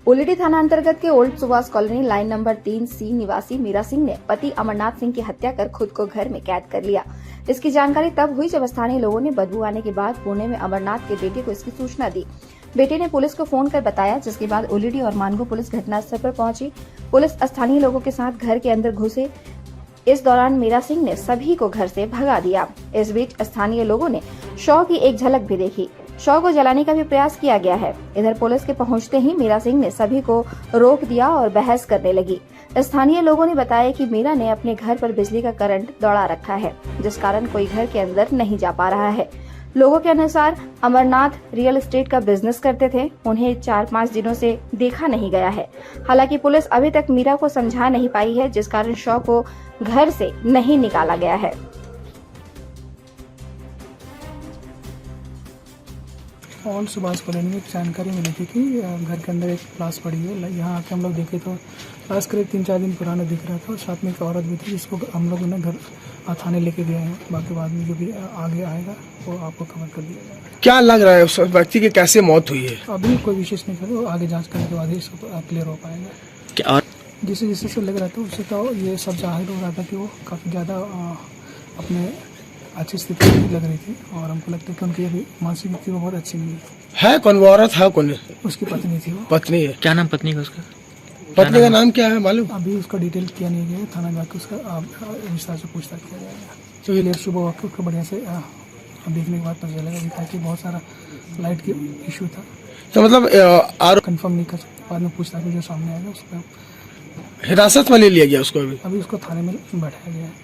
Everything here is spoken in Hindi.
ओलीडी थाना अंतर्गत के old Subhash colony line number 3C निवासी मीरा सिंह ने पति अमरनाथ सिंह की हत्या कर खुद को घर में कैद कर लिया। इसकी जानकारी तब हुई जब स्थानीय लोगों ने बदबू आने के बाद पुणे में अमरनाथ के बेटे को इसकी सूचना दी। बेटे ने पुलिस को फोन कर बताया, जिसके बाद ओलीडी और मानगो पुलिस घटनास्थल पर पहुंची। पुलिस स्थानीय लोगों के साथ घर के अंदर घुसे। इस दौरान मीरा सिंह ने सभी को घर से भगा दिया। इस बीच स्थानीय लोगों ने शव की एक झलक भी देखी। शव को जलाने का भी प्रयास किया गया है। इधर पुलिस के पहुंचते ही मीरा सिंह ने सभी को रोक दिया और बहस करने लगी। स्थानीय लोगों ने बताया कि मीरा ने अपने घर पर बिजली का करंट दौड़ा रखा है, जिस कारण कोई घर के अंदर नहीं जा पा रहा है। लोगों के अनुसार अमरनाथ रियल एस्टेट का बिजनेस करते थे। उन्हें 4-5 दिनों से देखा नहीं गया है। हालांकि पुलिस अभी तक मीरा को समझा नहीं पाई है, जिस कारण शव को घर से नहीं निकाला गया है। ओल्ड सुभाष कॉलोनी में एक जानकारी मिली थी कि घर के अंदर एक लाश पड़ी है। यहाँ आके हम लोग देखे तो लाश करीब 3-4 दिन पुराना दिख रहा था और साथ में एक औरत भी थी, जिसको हम लोग उन्हें घर थाने लेके गए हैं। बाकी बाद में जो भी आगे आएगा वो आपको कवर कर दिया जाएगा। क्या लग रहा है उस व्यक्ति की कैसे मौत हुई है? अभी कोई विशेष नहीं करो, आगे जाँच करने के बाद ही सब क्लियर हो पाएगा। क्या जिसे से लग रहा था उससे तो ये सब जाहिर हो रहा था कि वो काफ़ी ज़्यादा अपने अच्छी स्थिति में लग रही थी और हमको लगता है कि उनकी अभी मानसिक स्थिति वो बहुत अच्छी नहीं है। कौन वो औरत है? कौन? उसकी पत्नी थी वो। पत्नी है। क्या नाम पत्नी का? उसका पत्नी का नाम क्या है मालूम? अभी उसका डिटेल किया नहीं गया। थाना जाकर उसका विस्तार से पूछताछ किया जाएगा। तो ये लेट सुबह वक्त उसको बढ़िया से देखने के बाद पता चलेगा। दिखा कि बहुत सारा लाइट की इशू था, तो मतलब कंफर्म नहीं कर सकते। बाद में पूछताछ में जो सामने आएगा उसका हिरासत में ले लिया गया उसको। अभी उसको थाने में बैठाया गया है।